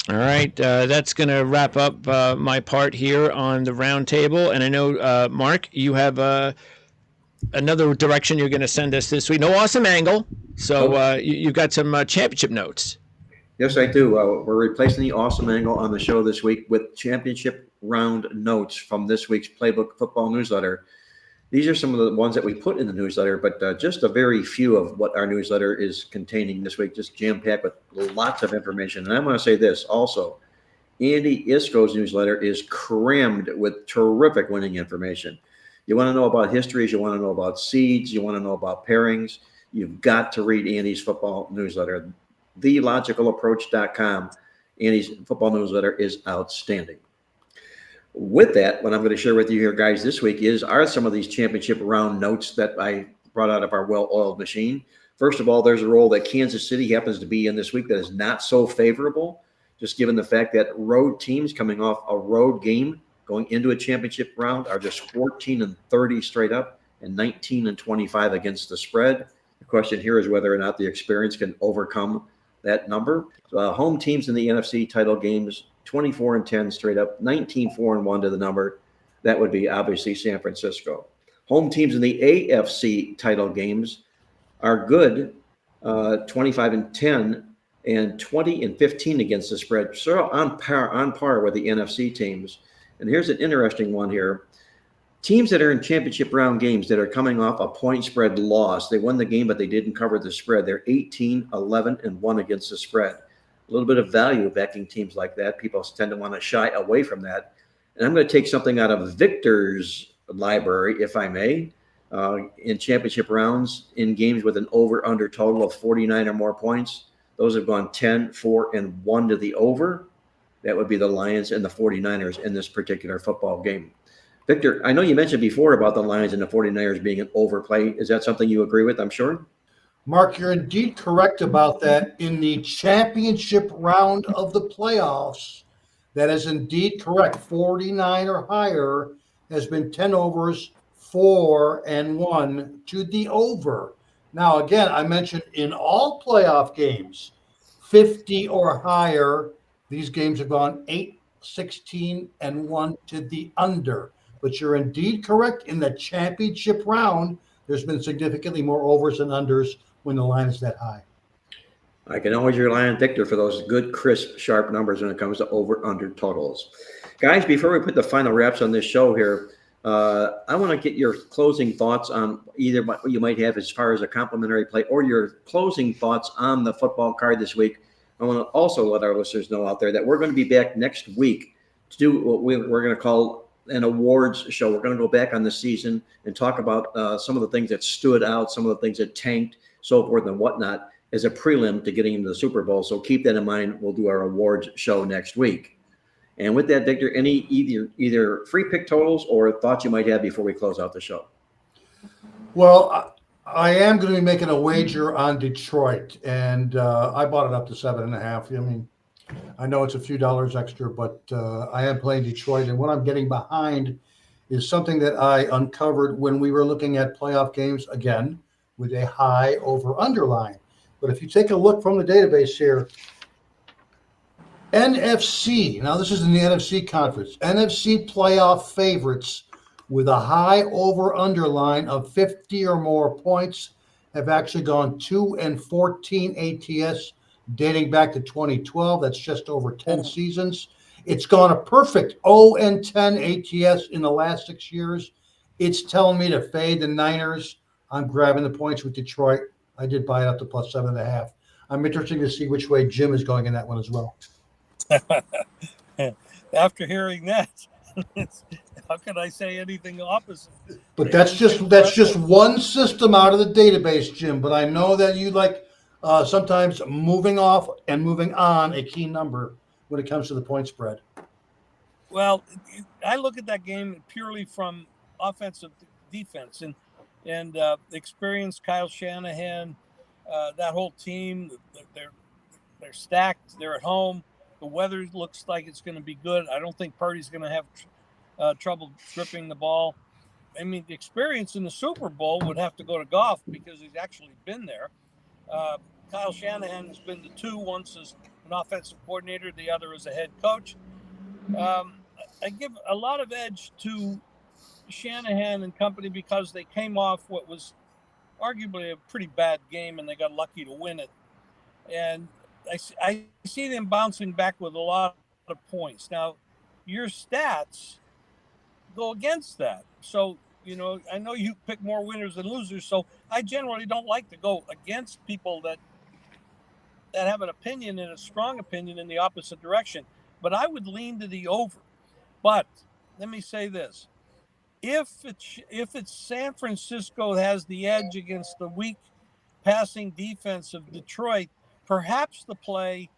All right, that's going to wrap up my part here on the Roundtable. And I know, Mark, you have another direction you're going to send us this week. No awesome angle, so you've got some championship notes. Yes, I do. We're replacing the awesome angle on the show this week with championship round notes from this week's Playbook Football newsletter. These are some of the ones that we put in the newsletter, but just a very few of what our newsletter is containing this week, just jam-packed with lots of information. And I'm going to say this also. Andy Iskoe's newsletter is crammed with terrific winning information. You want to know about histories, you want to know about seeds, you want to know about pairings, you've got to read Andy's football newsletter. TheLogicalApproach.com. Andy's football newsletter is outstanding. With that, what I'm going to share with you here, guys, this week are some of these championship round notes that I brought out of our well-oiled machine. First of all, there's a role that Kansas City happens to be in this week that is not so favorable, just given the fact that road teams coming off a road game going into a championship round are just 14-30 straight up and 19-25 against the spread. The question here is whether or not the experience can overcome that number. Home teams in the NFC title games, 24-10 straight up, 19-4-1 to the number. That would be obviously San Francisco. Home teams in the AFC title games are good, 25-10 and 20-15 against the spread. So on par with the NFC teams. And here's an interesting one here. Teams that are in championship round games that are coming off a point spread loss, they won the game, but they didn't cover the spread. They're 18-11-1 against the spread. A little bit of value backing teams like that. People tend to want to shy away from that. And I'm going to take something out of Victor's library, if I may, in championship rounds in games with an over-under total of 49 or more points. Those have gone 10-4-1 to the over. That would be the Lions and the 49ers in this particular football game. Victor, I know you mentioned before about the Lions and the 49ers being an overplay. Is that something you agree with, I'm sure? Mark, you're indeed correct about that. In the championship round of the playoffs, that is indeed correct. 49 or higher has been 10 overs, 4-1 to the over. Now, again, I mentioned in all playoff games, 50 or higher, these games have gone 8-16-1 to the under. But you're indeed correct. In the championship round, there's been significantly more overs and unders when the line is that high. I can always rely on Victor for those good, crisp, sharp numbers when it comes to over-under totals. Guys, before we put the final wraps on this show here, I want to get your closing thoughts on either what you might have as far as a complimentary play or your closing thoughts on the football card this week. I want to also let our listeners know out there that we're going to be back next week to do what we're going to call an awards show. We're going to go back on the season and talk about some of the things that stood out, some of the things that tanked, so forth and whatnot, as a prelim to getting into the Super Bowl. So keep that in mind. We'll do our awards show next week. And with that, Victor, any either free pick totals or thoughts you might have before we close out the show? Well, I am going to be making a wager on Detroit, and I bought it up to 7.5. I mean, I know it's a few dollars extra, but I am playing Detroit, and what I'm getting behind is something that I uncovered when we were looking at playoff games again with a high over underline. But if you take a look from the database here, NFC, now this is in the NFC conference, NFC playoff favorites with a high over underline of 50 or more points have actually gone 2-14 ATS dating back to 2012. That's just over 10 seasons. It's gone a perfect 0-10 ATS in the last 6 years. It's telling me to fade the Niners. I'm grabbing the points with Detroit. I did buy it up to plus 7.5. I'm interested to see which way Jim is going in that one as well. After hearing that, how can I say anything opposite? But that's just one system out of the database, Jim. But I know that you like sometimes moving off and moving on a key number when it comes to the point spread. Well, I look at that game purely from offensive defense and experience. Kyle Shanahan, that whole team, they're stacked. They're at home. The weather looks like it's going to be good. I don't think Purdy's going to have trouble gripping the ball. I mean, the experience in the Super Bowl would have to go to Goff because he's actually been there. Kyle Shanahan has been to two, once as an offensive coordinator, the other as a head coach. I give a lot of edge to Shanahan and company because they came off what was arguably a pretty bad game and they got lucky to win it. And I see them bouncing back with a lot of points. Now, your stats go against that. So, I know you pick more winners than losers. So I generally don't like to go against people that have an opinion and a strong opinion in the opposite direction. But I would lean to the over. But let me say this. If it's San Francisco has the edge against the weak passing defense of Detroit, perhaps the play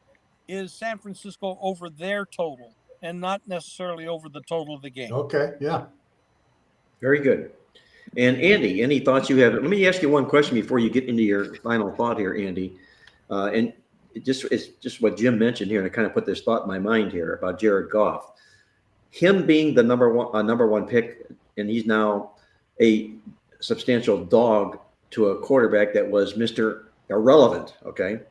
is San Francisco over their total and not necessarily over the total of the game. Okay, yeah. Very good. And Andy, any thoughts you have? Let me ask you one question before you get into your final thought here, Andy. And it's just what Jim mentioned here, and I kind of put this thought in my mind here about Jared Goff. Him being the number one pick, and he's now a substantial dog to a quarterback that was Mr. Irrelevant, okay?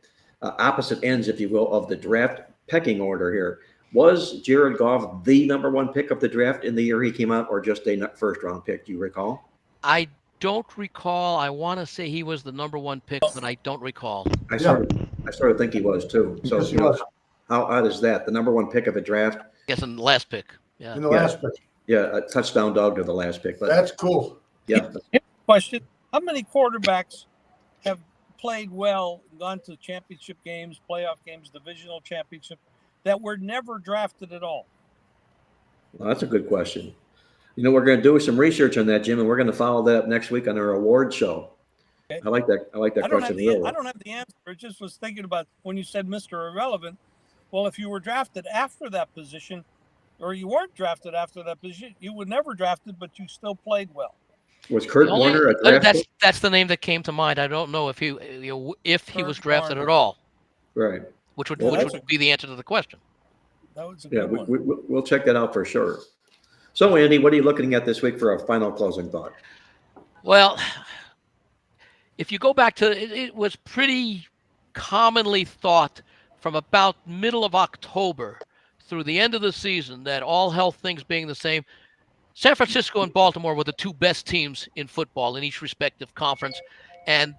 Opposite ends, if you will, of the draft pecking order here. Was Jared Goff the number one pick of the draft in the year he came out, or just a first-round pick? Do you recall? I don't recall. I want to say he was the number one pick, but I don't recall. I sort of think he was too. So Yes, he was. How odd is that? The number one pick of a draft? Yes, in the last pick. Yeah. In the last pick. Yeah, a touchdown dog to the last pick. But That's cool. yeah, Question: how many quarterbacks have played well, gone to championship games, playoff games, divisional championship, that were never drafted at all? well, that's a good question. We're going to do some research on that, Jim, and we're going to follow that up next week on our award show. Okay. I like that. I like that question. I don't have the answer. I just was thinking about when you said Mr. Irrelevant. Well, if you were drafted after that position, or you weren't drafted after that position, you were never drafted, but you still played well. Was Kurt Warner a draft pick? That's the name that came to mind. I don't know if he was drafted at all. Right. Which would Well, be the answer to the question. That was a Yeah, good one. we'll check that out for sure. So, Andy, what are you looking at this week for a final closing thought? Well, if you go back to it was pretty commonly thought from about middle of October through the end of the season that all health things being the same, San Francisco and Baltimore were the two best teams in football in each respective conference. And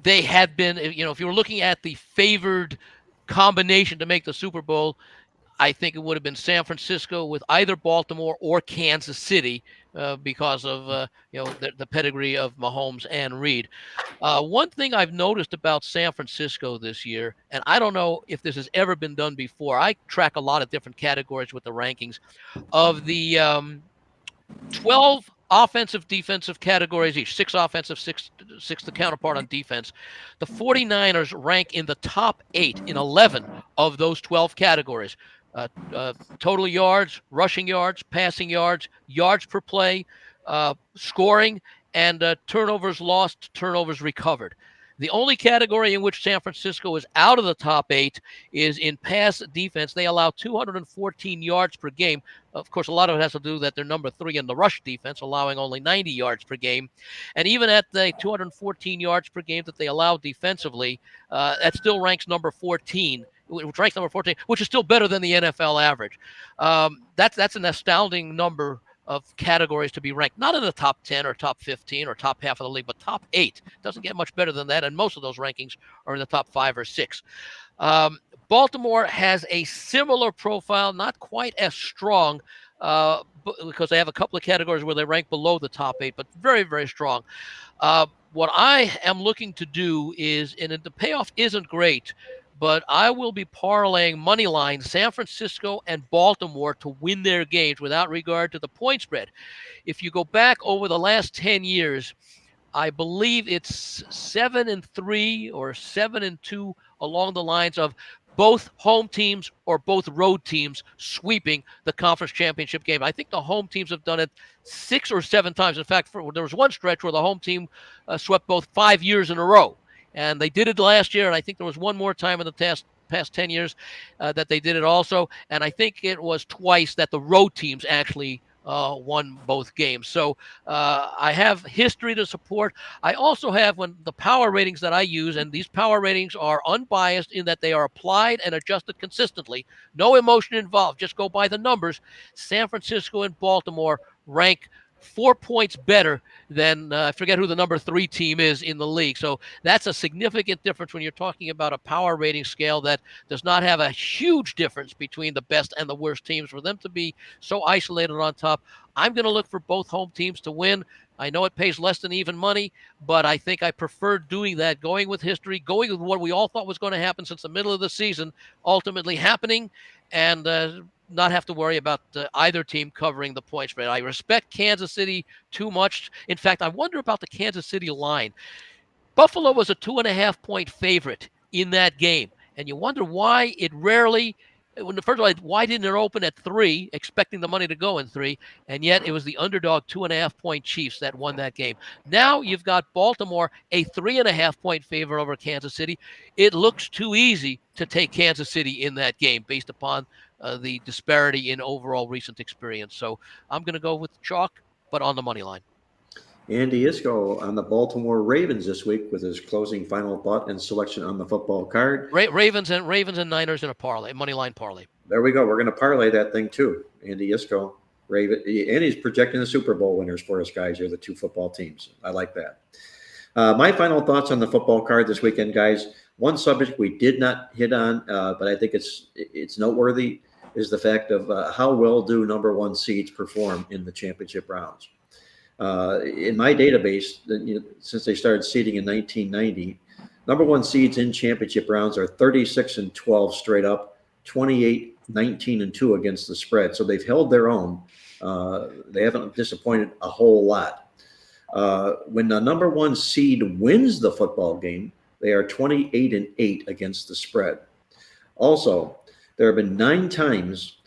they had been, if you were looking at the favored combination to make the Super Bowl, I think it would have been San Francisco with either Baltimore or Kansas City because of the pedigree of Mahomes and Reed. One thing I've noticed about San Francisco this year, and I don't know if this has ever been done before, I track a lot of different categories with the rankings of the 12 offensive, defensive categories each, 6 offensive, six the counterpart on defense. The 49ers rank in the top 8 in 11 of those 12 categories. Total yards, rushing yards, passing yards, yards per play, scoring, and turnovers lost, turnovers recovered. The only category in which San Francisco is out of the top 8 is in pass defense. They allow 214 yards per game. Of course, a lot of it has to do that they're number 3 in the rush defense, allowing only 90 yards per game. And even at the 214 yards per game that they allow defensively, that still ranks number 14, which ranks number 14, which is still better than the NFL average. That's an astounding number of categories to be ranked, not in the top 10 or top 15 or top half of the league, but top 8. Doesn't get much better than that, and most of those rankings are in the top 5 or 6. Baltimore has a similar profile, not quite as strong, because they have a couple of categories where they rank below the top 8, but very, very strong. What I am looking to do is, and the payoff isn't great, but I will be parlaying money line San Francisco and Baltimore to win their games without regard to the point spread. If you go back over the last 10 years, I believe it's 7-3 or 7-2 along the lines of both home teams or both road teams sweeping the conference championship game. I think the home teams have done it 6 or 7 times. In fact, there was one stretch where the home team swept both 5 years in a row. And they did it last year, and I think there was one more time in the past 10 years that they did it also. And I think it was twice that the road teams actually won both games. So I have history to support. I also have the power ratings that I use, and these power ratings are unbiased in that they are applied and adjusted consistently. No emotion involved. Just go by the numbers. San Francisco and Baltimore rank 4 points better than I forget who the number 3 team is in the league. So that's a significant difference when you're talking about a power rating scale that does not have a huge difference between the best and the worst teams. For them to be so isolated on top, I'm going to look for both home teams to win. I know it pays less than even money, but I think I prefer doing that, going with history, going with what we all thought was going to happen since the middle of the season, ultimately happening, and not have to worry about either team covering the point spread. I respect Kansas City too much. In fact, I wonder about the Kansas City line. Buffalo was a 2.5-point favorite in that game, and you wonder why it rarely. First of all, why didn't it open at 3, expecting the money to go in 3, and yet it was the underdog 2.5-point Chiefs that won that game. Now you've got Baltimore, a 3.5-point favorite over Kansas City. It looks too easy to take Kansas City in that game based upon the disparity in overall recent experience. So I'm going to go with chalk, but on the money line. Andy Iskoe on the Baltimore Ravens this week with his closing final thought and selection on the football card. Ravens and Niners in a parlay, money line parlay. There we go. We're going to parlay that thing too. Andy Iskoe, and he's projecting the Super Bowl winners for us guys. You're the 2 football teams. I like that. My final thoughts on the football card this weekend, guys. One subject we did not hit on, but I think it's noteworthy, is the fact of how well do number 1 seeds perform in the championship rounds. In my database, since they started seeding in 1990, number 1 seeds in championship rounds are 36-12 straight up, 28, 19-2 against the spread. So they've held their own. They haven't disappointed a whole lot. When the number 1 seed wins the football game, they are 28-8 against the spread. Also, there have been 9 times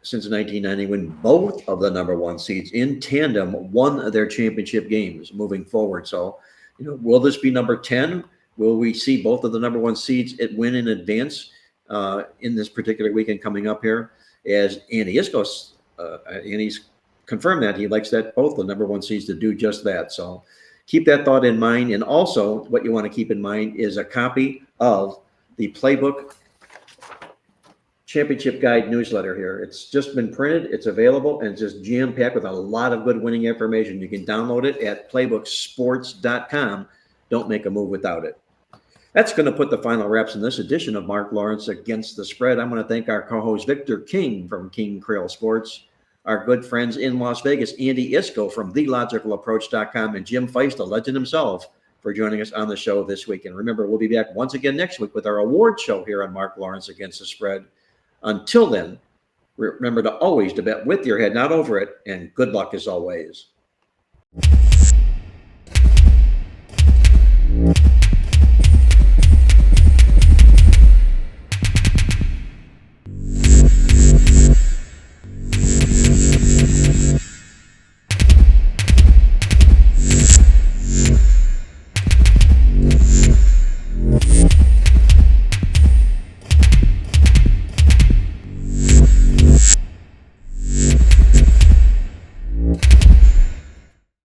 since 1990 when both of the number 1 seeds in tandem won their championship games moving forward. So, will this be number 10? Will we see both of the number 1 seeds win in advance in this particular weekend coming up here? As Andy Iskoe, and he's confirmed that he likes that both the number 1 seeds to do just that. So keep that thought in mind. And also what you want to keep in mind is a copy of the Playbook Championship Guide newsletter here. It's just been printed. It's available, and it's just jam-packed with a lot of good winning information. You can download it at playbooksports.com. Don't make a move without it. That's going to put the final wraps in this edition of Marc Lawrence Against the Spread. I'm going to thank our co-host Victor King from King Creole Sports, our good friends in Las Vegas, Andy Iskoe from TheLogicalApproach.com, and Jim Feist, the legend himself, for joining us on the show this week. And remember, we'll be back once again next week with our award show here on Marc Lawrence Against the Spread. Until then, remember to always bet with your head, not over it, and good luck as always.